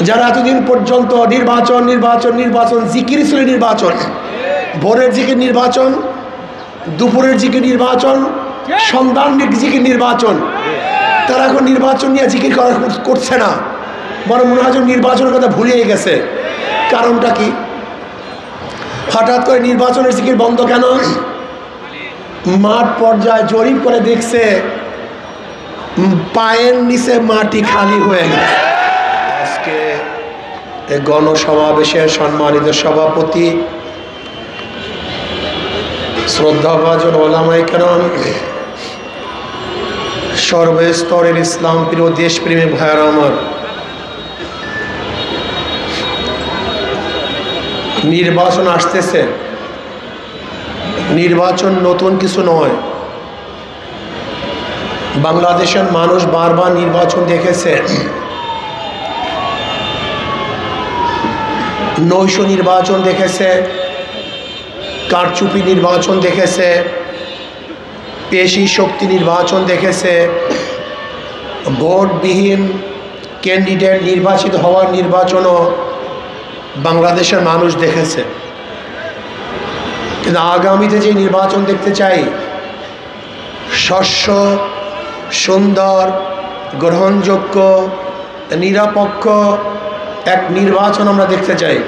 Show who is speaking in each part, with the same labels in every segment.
Speaker 1: যারা এতদিন পর্যন্ত নির্বাচন নির্বাচন নির্বাচন জিকির ছিল, নির্বাচন ভোরের জিকির নির্বাচন, দুপুরের জিকির নির্বাচন, সন্ধ্যার জিকির নির্বাচন, তারা এখন নির্বাচন নিয়ে জিকির করছে না, বরং মনে হয় নির্বাচনের কথা ভুলিয়ে গেছে। কারণটা কি? হঠাৎ করে নির্বাচনের জিকির বন্ধ কেন? মাঠ পর্যায়ে জরিপ করে দেখছে পায়ের নিচে মাটি খালি হয়ে গেছে। আজকে এই গণসমাবেশের সম্মানিত সভাপতি, শ্রদ্ধাভাজন ওলামায়ে কেরাম, সর্বস্তরের ইসলাম প্রিয় দেশপ্রেমী ভাইয়েরা আমার, নির্বাচন আসতেছে। নির্বাচন নতুন কিছু নয়। বাংলাদেশের মানুষ বারবার নির্বাচন দেখেছে। নৈশ নির্বাচন দেখেছে, কারচুপি নির্বাচন দেখেছে, পেশি শক্তি নির্বাচন দেখেছে, ভোটবিহীন ক্যান্ডিডেট নির্বাচিত হওয়ার নির্বাচনও বাংলাদেশের মানুষ দেখেছে। কিন্তু আগামীতে যে নির্বাচন দেখতে চাই, স্বচ্ছ, সুন্দর, গ্রহণযোগ্য, নিরপেক্ষ এক নির্বাচন আমরা দেখতে চাই,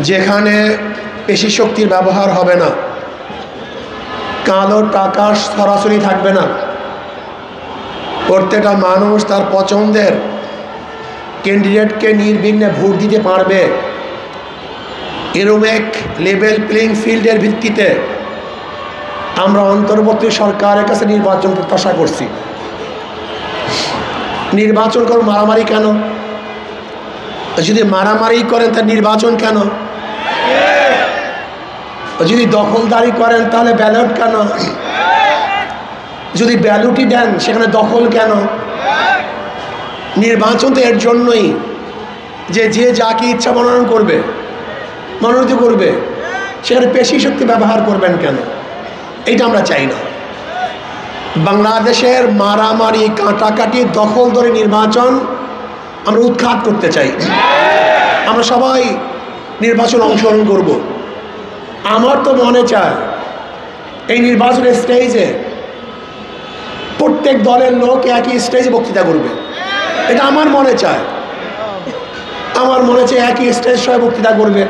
Speaker 1: যেখানে পেশি শক্তির ব্যবহার হবে না, কালো টাকা সরাসরি থাকবে না, প্রত্যেকটা মানুষ তার পছন্দের ক্যান্ডিডেটকে নির্বিঘ্নে ভোট দিতে পারবে। এরকম এক লেভেল প্লেইং ফিল্ডের ভিত্তিতে আমরা অন্তর্বর্তী সরকারের কাছে নির্বাচন প্রত্যাশা করছি। নির্বাচন করে মারামারি কেন? যদি মারামারি করেন তার নির্বাচন কেন? যদি দখলদারি করেন তাহলে ব্যালট কেন? যদি ব্যালটই দেন সেখানে দখল কেন? নির্বাচন তো এর জন্যই যে যাকে ইচ্ছা মনোনয়ন করবে, মনোনীত করবে, সেখানে পেশি শক্তি ব্যবহার করবেন কেন? এইটা আমরা চাই না। বাংলাদেশের মারামারি, কাটাকাটি, দখল ধরে নির্বাচন আমরা উৎখাত করতে চাই। আমরা সবাই নির্বাচন অংশগ্রহণ করব। আমার তো মনে চায় এই নির্বাচনের স্টেজে প্রত্যেক দলের লোক একই স্টেজে বক্তৃতা করবে। এটা আমার মনে চায়। আমার মনে চায় একই স্টেজ সবাই বক্তৃতা করবে,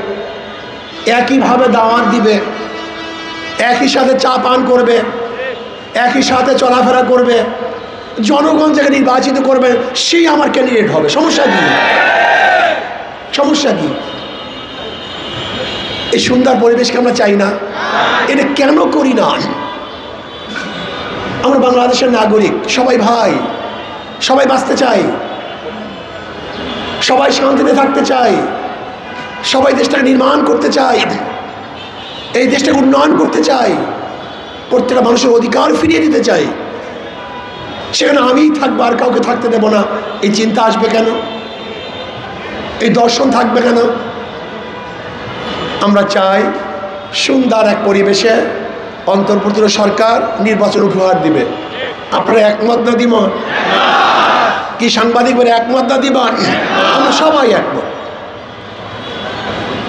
Speaker 1: একইভাবে দাওয়াত দিবে, একই সাথে চা পান করবে, একই সাথে চলাফেরা করবে। জনগণ যাকে নির্বাচিত করবে সেই আমার ক্যান্ডিডেট হবে। সমস্যা কি? সমস্যা কি? এই সুন্দর পরিবেশকে আমরা চাই না? এটা কেন করি না? আমরা বাংলাদেশের নাগরিক, সবাই ভাই, সবাই বাঁচতে চাই, সবাই শান্তিতে থাকতে চাই, সবাই দেশটাকে নির্মাণ করতে চাই, এই দেশটাকে উন্নয়ন করতে চাই, প্রত্যেকটা মানুষের অধিকার ফিরিয়ে দিতে চাই। সেখানে আমিই থাকবো, আর কাউকে থাকতে দেব না, এই চিন্তা আসবে কেন? এই দর্শন থাকবে কেন? আমরা চাই সুন্দর এক পরিবেশে অন্তর্বর্তী সরকার নির্বাচন উপহার দিবে। আপনারা একমত না দিব? কি সাংবাদিক বলে একমত না দিবেন? আমরা সবাই একমত।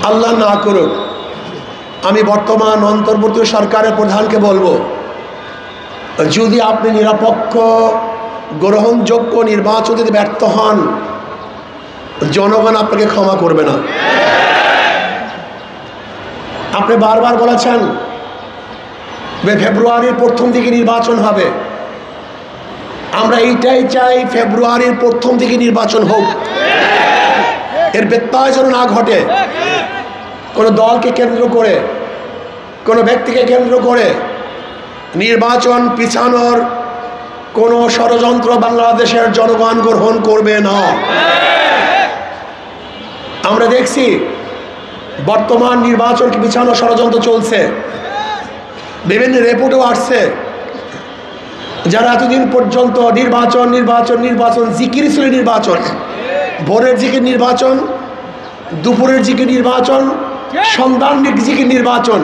Speaker 1: আল্লাহ না করুন, আমি বর্তমান অন্তর্বর্তী সরকারের প্রধানকে বলবো, যদি আপনি নিরপেক্ষ গ্রহণযোগ্য নির্বাচন যদি ব্যর্থ হন, জনগণ আপনাকে ক্ষমা করবে না। আপনি বারবার বলেছেন ফেব্রুয়ারির প্রথম দিকে নির্বাচন হবে। আমরা এইটাই চাই, ফেব্রুয়ারির প্রথম দিকে নির্বাচন হোক, এর ব্যত্যয় যেন না ঘটে। কোনো দলকে কেন্দ্র করে, কোনো ব্যক্তিকে কেন্দ্র করে নির্বাচন পিছানোর কোনো ষড়যন্ত্র বাংলাদেশের জনগণ গ্রহণ করবে না। আমরা দেখছি বর্তমান নির্বাচনকে পিছানোর ষড়যন্ত্র চলছে, বিভিন্ন রিপোর্টও আসছে। যারা এতদিন পর্যন্ত নির্বাচন নির্বাচন নির্বাচন জিকির ছিল, নির্বাচন ভোরের জিকির নির্বাচন, দুপুরের জিকির নির্বাচন, সন্ধ্যার জিকির নির্বাচন,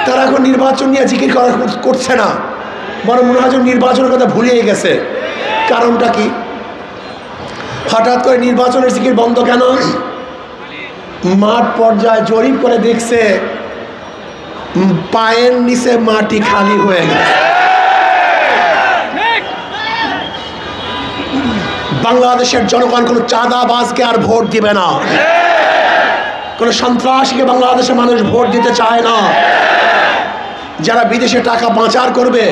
Speaker 1: তারা এখন নির্বাচন নিয়ে জিকির করছে না, বরং মনে হয় নির্বাচনের কথা ভুলিয়ে গেছে। কারণটা কি? হঠাৎ করে নির্বাচনের জিকির বন্ধ কেন? মাঠ পর্যায়ে জরিপ করে দেখছে পায়ের নিচে মাটি খালি হয়ে গেছে। বাংলাদেশের জনগণ কোনো চাঁদাবাজকে আর ভোট দিবে না, কোনো সন্ত্রাসীকে বাংলাদেশের মানুষ ভোট দিতে চায় না। যারা বিদেশে টাকা পাচার করবে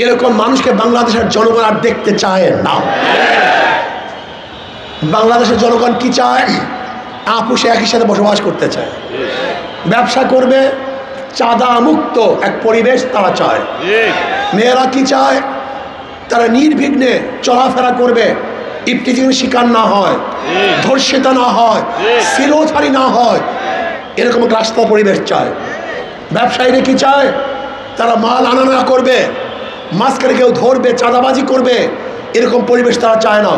Speaker 1: এরকম মানুষকে বাংলাদেশের জনগণ আর দেখতে চায় না। বাংলাদেশের জনগণ কি চায়? আপুষে একই সাথে বসবাস করতে চায়, ব্যবসা করবে, চাঁদা মুক্ত এক পরিবেশ তারা চায়। মেয়েরা কি চায়? তারা নির্বিঘ্নে চলাফেরা করবে, ইফতিজিংয়ের শিকার না হয়, ধর্ষিতা না হয়, শিরোধারী না হয়, এরকম এক রাস্তা পরিবেশ চায়। ব্যবসায়ীরা কি চায়? তারা মাল আনা না করবে, মাঝখানে কেউ ধরবে, চাঁদাবাজি করবে, এরকম পরিবেশ তারা চায় না।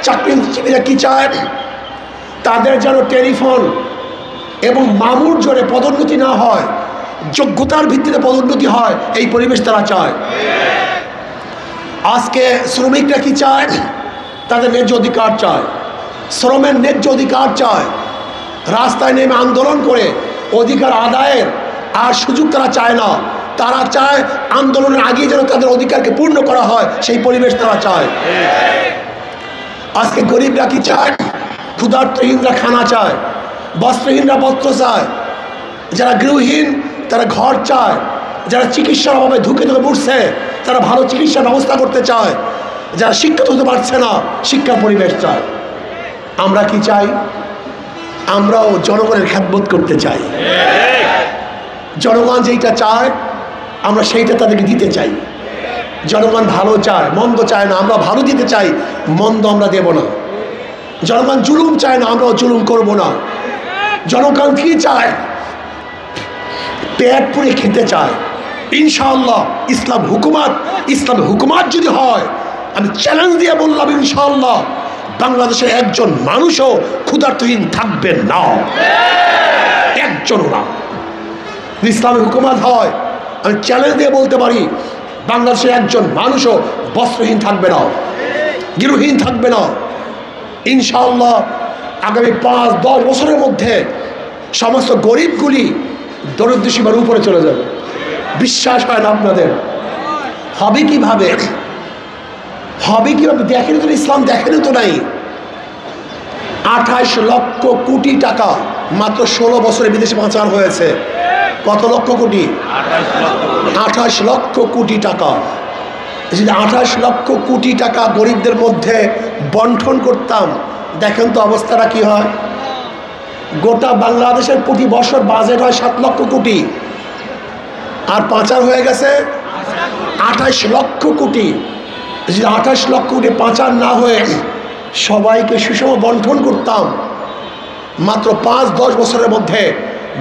Speaker 1: চাকরিজীবীরা কি চায়? তাদের যেন টেলিফোন এবং মামুর জোরে পদোন্নতি না হয়, যোগ্যতার ভিত্তিতে পদোন্নতি হয়, এই পরিবেশ তারা চায়। আজকে শ্রমিকরা কি চায়? তাদের ন্যায্য অধিকার চায়, শ্রমের ন্যায্য অধিকার চায়। রাস্তায় নেমে আন্দোলন করে অধিকার আদায়ের আর সুযোগ তারা চায় না। তারা চায় আন্দোলনের আগে যেন তাদের অধিকারকে পূর্ণ করা হয়, সেই পরিবেশ তারা চায়। আজকে গরিবরা কি চায়? ক্ষুধার্তহীনরা খানা চায়, বস্ত্রহীনরা বস্ত্র চায়, যারা গৃহহীন তারা ঘর চায়, যারা চিকিৎসার অভাবে ধুকে ধুকে মরছে তারা ভালো চিকিৎসার ব্যবস্থা করতে চায়, যারা শিক্ষিত হতে পারছে না শিক্ষার পরিবেশ চায়। আমরা কি চাই? আমরাও জনগণের খেদমত করতে চাই। জনগণ যেইটা চায় আমরা সেইটা তাদেরকে দিতে চাই। জনগণ ভালো চায়, মন্দ চায় না, আমরা ভালো দিতে চাই, মন্দ আমরা দেব না। জনগণ জুলুম চায় না, আমরাও জুলুম করব না। জনগণ কি চায়? পেট পুরে খেতে চায়। ইনশাআল্লাহ ইসলাম হুকুমাত যদি হয়, আমি চ্যালেঞ্জ দিয়ে বললাম ইনশাআল্লাহ বাংলাদেশের একজন মানুষও ক্ষুধার্তহীন থাকবে না, একজনও না। ইসলামী হুকুমাত হয়, আমি চ্যালেঞ্জ দিয়ে বলতে পারি বাংলাদেশের একজন মানুষও বস্ত্রহীন থাকবে না, গৃহহীন থাকবে না। ইনশাআল্লাহ আগামী 5-10 বছরের মধ্যে সমস্ত গরিবগুলি দরিদ্র সীমার উপরে চলে যাবে। বিশ্বাস হয় না আপনাদের? হবে কিভাবে? দেখেনি তো, ইসলাম দেখেনি তো নাই। 28 লক্ষ কোটি টাকা মাত্র 16 বছরে বিদেশে পাচার হয়েছে। কত লক্ষ কোটি? 28 লক্ষ কোটি টাকা। যদি 28 লক্ষ কোটি টাকা গরিবদের মধ্যে বন্টন করতাম, দেখেন তো অবস্থাটা কি হয়। গোটা বাংলাদেশের প্রতি বছর বাজেট হয় 7 লক্ষ কোটি, আর পাচার হয়ে গেছে 28 লক্ষ কোটি। যদি 28 লক্ষ কোটি পাচার না হয়ে সবাইকে সুষম বন্টন করতাম, মাত্র 5-10 বছরের মধ্যে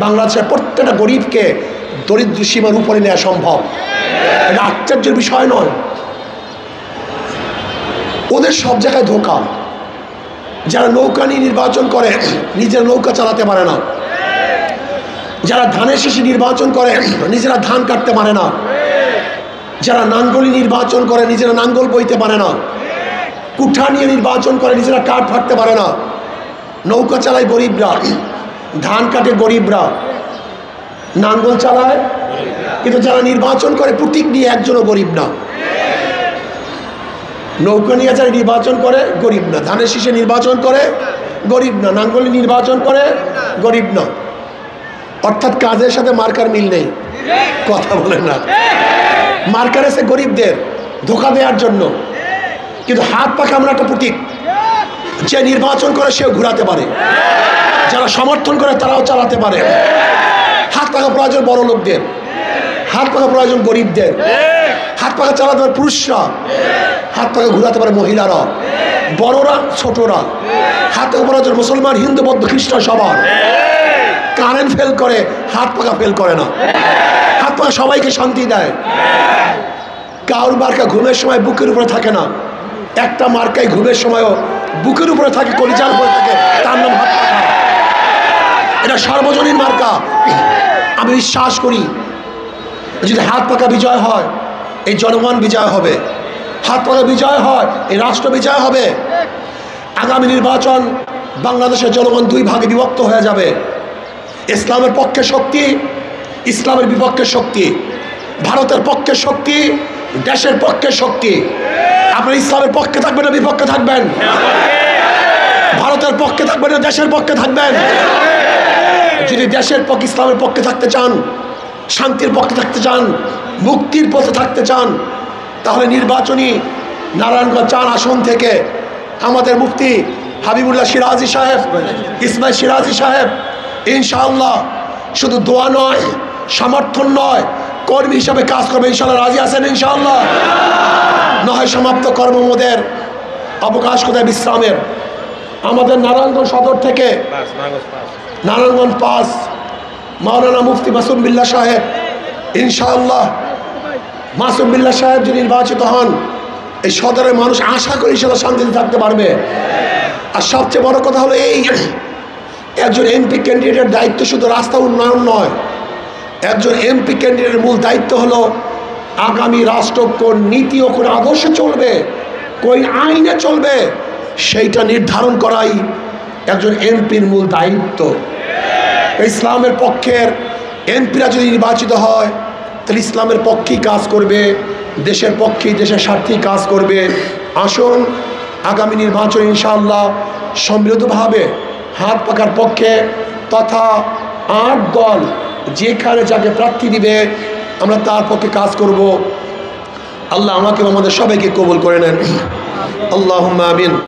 Speaker 1: বাংলাদেশের প্রত্যেকটা গরিবকে দরিদ্র সীমার উপরে নেওয়া সম্ভব। এটা আশ্চর্যের বিষয় নয়। ওদের সব জায়গায় ধোঁকা। যারা নৌকা নিয়ে নির্বাচন করে নিজের নৌকা চালাতে পারে না, যারা ধানের শীষে নির্বাচন করে নিজেরা ধান কাটতে পারে না, যারা নাঙ্গলি নির্বাচন করে নিজেরা নাঙ্গল বইতে পারে না, কুঠা নিয়ে নির্বাচন করে নিজেরা কাঠ ফাটতে পারে না। নৌকা চালায় গরিবরা, ধান কাটে গরিবরা, নাঙ্গল চালায়, কিন্তু যারা নির্বাচন করে প্রতীক নিয়ে একজনও গরিব না। নৌকা নিয়ে যারা নির্বাচন করে গরিব না, ধানের শীষে নির্বাচন করে গরিব না, নাঙ্গলি নির্বাচন করে গরিব না। অর্থাৎ কাজের সাথে মার্কার মিল নেই। কথা বলেন না? মার্কার এসে গরিবদের ধোঁকা দেওয়ার জন্য, কিন্তু হাত পাখা আমরা একটা প্রতীক। যে নির্বাচন করে সেও ঘুরাতে পারে, যারা সমর্থন করে তারাও চালাতে পারে। হাত পাখা প্রয়োজন বড় লোকদের, হাত পাখা প্রয়োজন গরিবদের। হাত পাখা চালাতে পারে পুরুষরা, হাত পাখা ঘুরাতে পারে মহিলারা, বড়রা ছোটরা। হাত পাখা প্রয়োজন মুসলমান, হিন্দু, বৌদ্ধ, খ্রিস্টান সবার। কারেন্ট ফেল করে, হাত পাখা ফেল করে না। হাত পাখা সবাইকে শান্তি দেয়। কারোর মার্কা ঘুমের সময় বুকের উপরে থাকে না, একটা মার্কাই ঘুমের সময়ও বুকের উপরে থাকে, কলিজার উপরে থাকে, তার নাম হাত পাখা। এটা সর্বজনীন মার্কা। আমি বিশ্বাস করি যদি হাত পাখা বিজয় হয়, এই জনগণ বিজয় হবে। হাত পাখা বিজয় হয়, এই রাষ্ট্র বিজয় হবে। আগামী নির্বাচন বাংলাদেশের জনগণ দুই ভাগে বিভক্ত হয়ে যাবে। ইসলামের পক্ষে শক্তি, ইসলামের বিপক্ষে শক্তি, ভারতের পক্ষে শক্তি, দেশের পক্ষে শক্তি। আপনারা ইসলামের পক্ষে থাকবেন না বিপক্ষে থাকবেন? ভারতের পক্ষে থাকবেন না দেশের পক্ষে থাকবেন? যদি দেশের পক্ষে ইসলামের পক্ষে থাকতে চান, শান্তির পক্ষে থাকতে চান, মুক্তির পথে থাকতে চান, তাহলে নির্বাচনী নারায়ণগঞ্জ 4 আসন থেকে আমাদের মুফতি হাবিবুল্লাহ সিরাজি সাহেব, ইসমাইল সিরাজি সাহেব ইনশাআল্লাহ শুধু দোয়া নয়, সমর্থন নয়, কর্মী হিসাবে কাজ করবে। ইনশাআল্লাহ রাজি আছেন? ইনশাআল্লাহ। নয় সমাপ্ত কর্মমোদের অবকাশ কোথায় বিশ্রামের। আমাদের নারায়ণগঞ্জ সদর থেকে নারায়ণগঞ্জ 5 মাওলানা মুফতি মাসুম বিল্লাহ সাহেব ইনশাআল্লাহ, মাসুম বিল্লাহ সাহেব যদি নির্বাচিত হন, এই সদরের মানুষ আশা করি ইনশাআল্লাহ শান্তিতে থাকতে পারবে। আর সবচেয়ে বড় কথা হলো এই, একজন এমপি ক্যান্ডিডেটের দায়িত্ব শুধু রাস্তা উন্নয়ন নয়, একজন এমপি ক্যান্ডিডেটের মূল দায়িত্ব হলো আগামী রাষ্ট্র কোন নীতি ও কোন আদর্শে চলবে, কোন আইনে চলবে, সেইটা নির্ধারণ করাই একজন এমপির মূল দায়িত্ব। ইসলামের পক্ষের এমপিরা যদি নির্বাচিত হয় তাহলে ইসলামের পক্ষেই কাজ করবে, দেশের পক্ষেই, দেশের স্বার্থেই কাজ করবে। আসুন আগামী নির্বাচন ইনশাআল্লাহ সম্মিলিতভাবে হাত পাকার পক্ষে তথা 8 দল যেখানে যাকে প্রার্থী দিবে আমরা তার পক্ষে কাজ করব। আল্লাহ আমাকে আমাদের সবাইকে কবুল করে নেন। আল্লাহুম্মা আমিন।